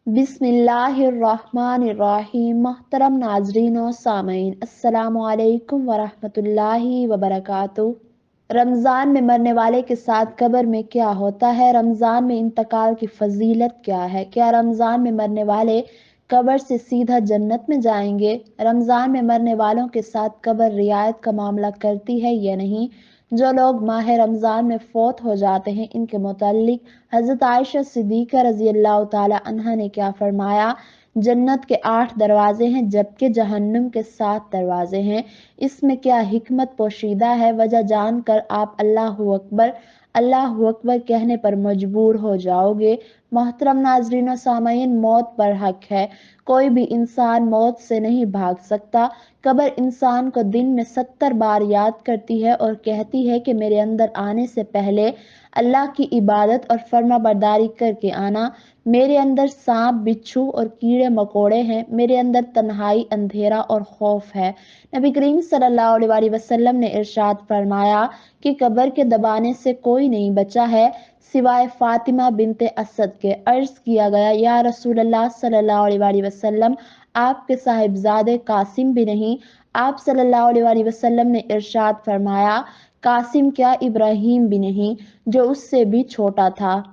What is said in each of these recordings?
बिस्मिल्लाहिर्रहमानिर्रहीम। मोहतरम नाजरीन और सामीन, अस्सलामु अलैकुम वरहमतुल्लाहि वबरकातुहू। रमज़ान में मरने वाले के साथ कब्र में क्या होता है? रमज़ान में इंतकाल की फजीलत क्या है? क्या रमज़ान में मरने वाले कब्र से सीधा जन्नत में जाएंगे? रमज़ान में मरने वालों के साथ कब्र रियायत का मामला करती है या नहीं? जो लोग माह रमज़ान में फौत हो जाते हैं, इनके मुतालिक हज़रत आयशा सिद्दीक़ा रज़ी अल्लाह ताला अन्हा ने क्या फरमाया? जन्नत के 8 दरवाजे हैं जबकि जहन्नुम के 7 दरवाजे हैं। इसमें क्या हिकमत पोशीदा है? वजह जानकर आप अल्लाहु अकबर कहने पर मजबूर हो जाओगे। मोहतरम नाजरीन और सामीन, मौत पर हक है। कोई भी इंसान मौत से नहीं भाग सकता। कब्र इंसान को दिन में 70 बार याद करती है और कहती है कि मेरे अंदर आने से पहले अल्लाह की इबादत और फर्मा बरदारी करके आना। मेरे अंदर सांप, बिच्छू और कीड़े मकोड़े हैं। मेरे अंदर तन्हाई, अंधेरा और खौफ है। नबी करीम सल्लल्लाहु अलैहि वसल्लम ने इरशाद फरमाया कि कब्र के दबाने से कोई नहीं बचा है सिवाय फातिमा बिनते असद के। अर्ज किया गया, या रसूल अल्लाह सल्लल्लाहु अलैहि वसल्लम, आपके साहिबजादे कासिम भी नहीं? आप सल्लल्लाहु अलैहि वसल्लम ने इरशाद फरमाया, कासिम क्या, इब्राहिम भी नहीं जो उससे भी छोटा था।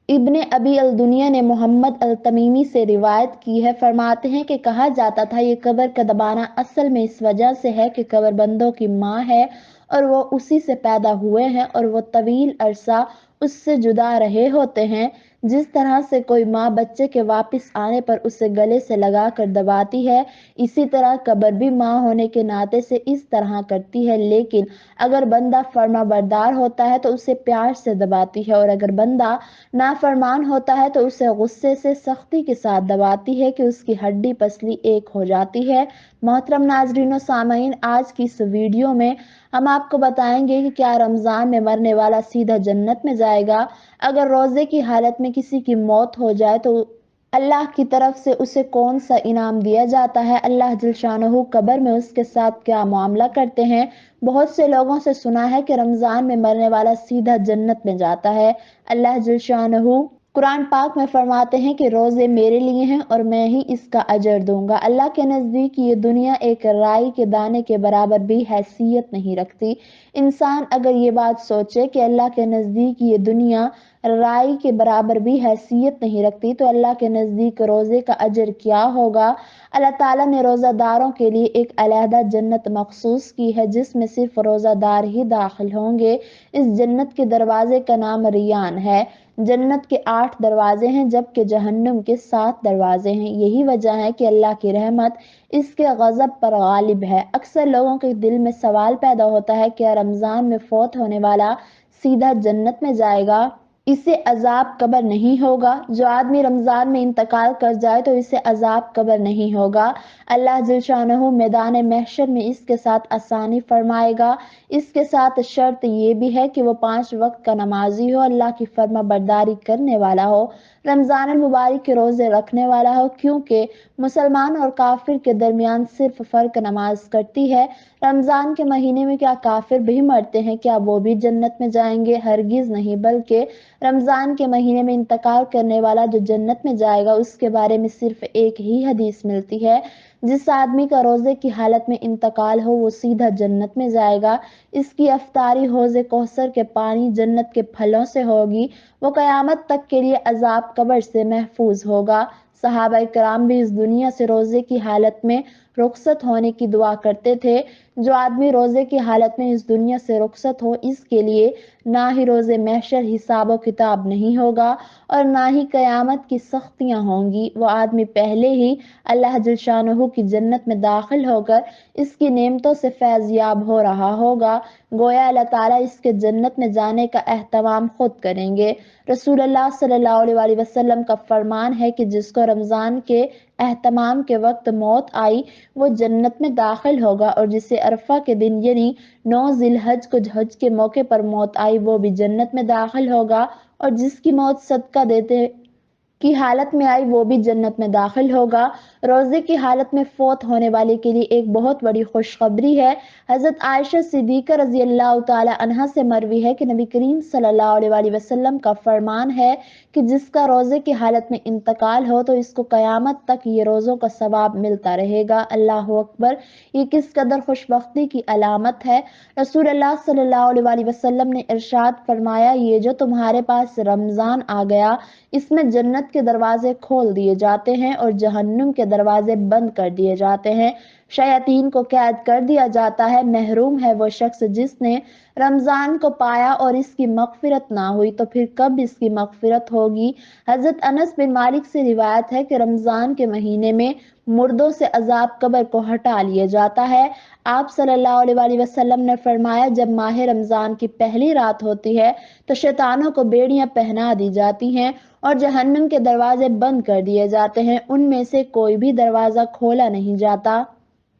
इब्ने अबी अल दुनिया ने मोहम्मद अल तमीमी से रिवायत की है, फरमाते हैं कि कहा जाता था ये कब्र का दबाना असल में इस वजह से है कि कब्र बंदों की माँ है और वो उसी से पैदा हुए हैं और वो तवील अरसा उससे जुदा रहे होते हैं। जिस तरह से कोई माँ बच्चे के वापस आने पर उसे गले से लगा कर दबाती है, इसी तरह कब्र भी माँ होने के नाते से इस तरह करती है। लेकिन अगर बंदा फर्मा बरदार होता है तो उसे प्यार से दबाती है, और अगर बंदा नाफरमान होता है तो उसे गुस्से से सख्ती के साथ दबाती है कि उसकी हड्डी पसली एक हो जाती है। मोहतरम नाजरीन और सामीन, आज की इस वीडियो में हम आपको बताएंगे कि क्या रमज़ान में मरने वाला सीधा जन्नत में जाएगा? अगर रोज़े की हालत में किसी की मौत हो जाए तो अल्लाह की तरफ से उसे कौन सा इनाम दिया जाता है? अल्लाह जल शानहू कब्र में उसके साथ क्या मामला करते हैं? बहुत से लोगों से सुना है कि रमज़ान में मरने वाला सीधा जन्नत में जाता है। अल्लाह जल शानहू कुरान पाक में फरमाते हैं कि रोज़े मेरे लिए हैं और मैं ही इसका अजर दूंगा। अल्लाह के नज़दीक ये दुनिया एक राई के दाने के बराबर भी हैसियत नहीं रखती। इंसान अगर ये बात सोचे कि अल्लाह के नज़दीक ये दुनिया राई के बराबर भी हैसियत नहीं रखती, तो अल्लाह के नज़दीक रोज़े का अजर क्या होगा? अल्लाह ताला ने रोज़ादारों के लिए एक अलहदा जन्नत मखसूस की है जिसमें सिर्फ रोज़ादार ही दाखिल होंगे। इस जन्नत के दरवाजे का नाम रियान है। जन्नत के 8 दरवाजे हैं जबकि जहन्नुम के 7 दरवाजे हैं। यही वजह है कि अल्लाह की रहमत इसके गज़ब पर गालिब है। अक्सर लोगों के दिल में सवाल पैदा होता है, क्या रमज़ान में फौत होने वाला सीधा जन्नत में जाएगा? इसे अजाब कब्र नहीं होगा। जो आदमी रमज़ान में इंतकाल कर जाए तो इसे अजाब कब्र नहीं होगा। अल्लाह जल शानहू मैदान महशर में इसके साथ आसानी फरमाएगा। इसके साथ शर्त ये भी है कि वो 5 वक्त का नमाजी हो, अल्लाह की फर्मा बरदारी करने वाला हो, रमज़ान मुबारक के रोज़े रखने वाला हो, क्योंकि मुसलमान और काफिर के दरमियान सिर्फ फ़र्क नमाज करती है। रमज़ान के महीने में क्या काफिर भी मरते हैं? क्या वो भी जन्नत में जाएंगे? हरगिज नहीं, बल्कि रमज़ान के महीने में इंतकाल करने वाला जो जन्नत में जाएगा उसके बारे में सिर्फ एक ही हदीस मिलती है, जिस आदमी का रोजे की हालत में इंतकाल हो वो सीधा जन्नत में जाएगा। इसकी अफ्तारी हौज़े कौसर के पानी जन्नत के फलों से होगी। वो कयामत तक के लिए अजाब कब्र से महफूज होगा। सहाबा कराम भी इस दुनिया से रोजे की हालत में रुखसत होने की दुआ करते थे। जो आदमी रोजे की हालत में इस दुनिया से रुखसत हो, इसके लिए ना ही रोजे महशर हिसाब किताब नहीं होगा और ना ही कयामत की सख्तियां होंगी। वो आदमी पहले ही अल्लाह जल शानहू की जन्नत में दाखिल होकर इसकी नेमतों से फैज़याब हो रहा होगा। गोया अल्लाह ताला इसके जन्नत में जाने का एहतमाम खुद करेंगे। रसूलुल्लाह सल्लल्लाहु अलैहि वसल्लम का फरमान है कि जिसको रमज़ान के एहतमाम के वक्त मौत आई वो जन्नत में दाखिल होगा, और जिसे अरफा के दिन यानी 9 जिलहज को हज के मौके पर मौत आई वो भी जन्नत में दाखिल होगा, और जिसकी मौत सदका देते کی حالت میں آئی وہ بھی جنت میں داخل ہوگا۔ روزے کی حالت میں فوت ہونے والے کے لیے ایک بہت بڑی خوشخبری ہے۔ حضرت عائشہ صدیقہ رضی اللہ تعالی عنہا سے مروی ہے کہ نبی کریم صلی اللہ علیہ وآلہ وسلم کا فرمان ہے کہ جس کا روزے کی حالت میں انتقال ہو تو اس کو قیامت تک یہ روزوں کا ثواب ملتا رہے گا۔ اللہ اکبر! یہ کس قدر خوشبختی کی علامت ہے۔ رسول اللہ صلی اللہ علیہ وآلہ وسلم نے ارشاد فرمایا، یہ جو تمہارے پاس رمضان آ گیا اس میں جنت کے دروازے کھول دیے جاتے ہیں اور جہنم کے دروازے بند کر دیے جاتے ہیں، شیاطین کو قید کر دیا جاتا ہے۔ محروم ہے وہ شخص جس نے رمضان کو پایا اور اس کی مغفرت نہ ہوئی، تو پھر کب اس کی مغفرت ہوگی؟ حضرت انس بن مالک سے روایت ہے کہ رمضان کے مہینے میں مردوں سے عذاب قبر کو ہٹا لیا جاتا ہے۔ آپ صلی اللہ علیہ وآلہ وسلم نے فرمایا، جب ماہ رمضان کی پہلی رات ہوتی ہے تو شیطانوں کو بیڑیاں پہنا دی جاتی ہیں اور جہنم کے دروازے بند کر دیے جاتے ہیں، ان میں سے کوئی بھی دروازہ کھولا نہیں جاتا۔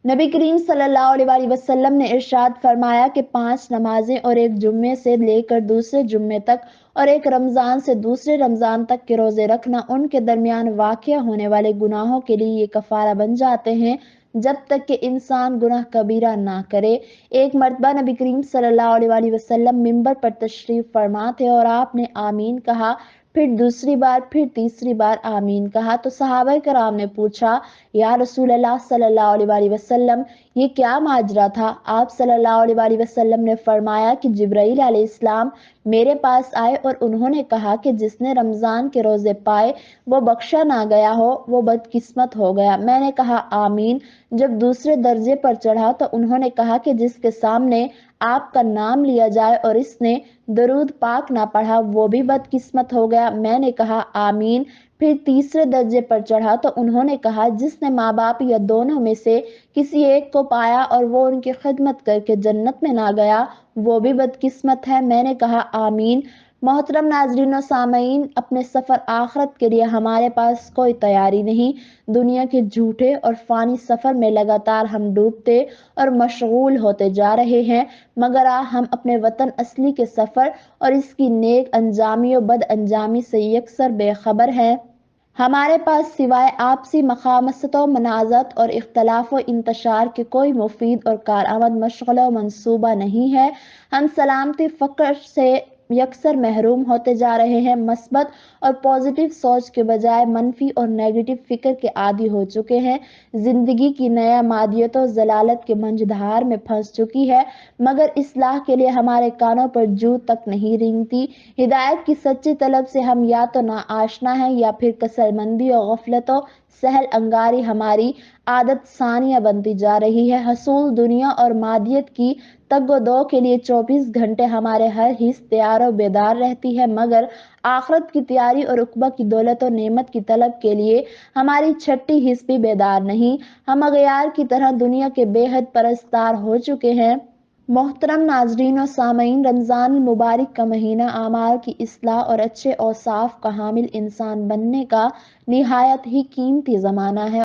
نبی کریم صلی اللہ علیہ وآلہ وسلم نے ارشاد فرمایا کہ 5 نمازیں اور ایک جمعے سے لے کر دوسرے جمعے تک اور ایک رمضان سے دوسرے رمضان تک کے روزے رکھنا ان کے درمیان واقع ہونے والے گناہوں کے لیے یہ کفارہ بن جاتے ہیں جب تک کہ انسان گناہ کبیرہ نہ کرے۔ ایک مرتبہ نبی کریم صلی اللہ علیہ وآلہ وسلم منبر پر تشریف فرما تھے اور آپ نے آمین کہا، پھر دوسری بار، پھر تیسری بار آمین کہا تو صحابہ کرام نے پوچھا، یا رسول اللہ صلی اللہ علیہ وآلہ وسلم یہ کیا ماجرا تھا؟ آپ صلی اللہ علیہ وآلہ وسلم نے فرمایا کہ جبرائیل علیہ السلام میرے پاس آئے اور انہوں نے کہا کہ جس نے رمضان کے روزے پائے وہ بخشا نہ گیا ہو وہ بدقسمت ہو گیا۔ میں نے کہا آمین۔ جب دوسرے درجے پر چڑھا تو انہوں نے کہا کہ جس کے سامنے آپ کا نام لیا جائے اور اس نے درود پاک نہ پڑھا وہ بھی بدقسمت ہو گیا۔ میں نے کہا آمین۔ پھر تیسرے درجے پر چڑھا تو انہوں نے کہا جس نے ماں باپ یا دونوں میں سے کسی ایک کو پایا اور وہ ان کی خدمت کر کے جنت میں نہ گیا وہ بھی بدقسمت ہے۔ میں نے کہا آمین۔ محترم ناظرین و سامعین، اپنے سفر آخرت کے لیے ہمارے پاس کوئی تیاری نہیں۔ دنیا کے جھوٹے اور فانی سفر میں لگاتار ہم ڈوبتے اور مشغول ہوتے جا رہے ہیں، مگر ہم اپنے وطن اصلی کے سفر اور اس کی نیک انجامی و بد انجامی سے یکسر بے خبر ہیں۔ ہمارے پاس سوائے آپسی مخامصت و منازعت اور اختلاف و انتشار کے کوئی مفید اور کارآمد مشغلہ و منصوبہ نہیں ہے۔ ہم سلامتی فکر سے یکسر محروم ہوتے جا رہے ہیں، مثبت اور پازیٹیو سوچ کے بجائے منفی اور نیگیٹو فکر کے عادی ہو چکے ہیں۔ زندگی کی نیا مادیت و ضلالت کے منجھدار میں پھنس چکی ہے، مگر اصلاح کے لیے ہمارے کانوں پر جوں تک نہیں رینگتی۔ ہدایت کی سچی طلب سے ہم یا تو ناآشنا ہیں یا پھر کسل مندی اور غفلت و سہل انگاری ہماری عادت ثانیہ بنتی جا رہی ہے۔ حصول دنیا اور مادیت کی تگ و دو کے لیے 24 گھنٹے ہمارے ہر حص تیار و بیدار رہتی ہے، مگر آخرت کی تیاری اور عقبہ کی دولت و نعمت کی طلب کے لیے ہماری چھٹی حص بھی بیدار نہیں۔ ہم اغیار کی طرح دنیا کے بے حد پرستار ہو چکے ہیں۔ محترم ناظرین و سامعین، رمضان المبارک کا مہینہ اعمال کی اصلاح اور اچھے اوصاف کا حامل انسان بننے کا نہایت ہی قیمتی زمانہ ہے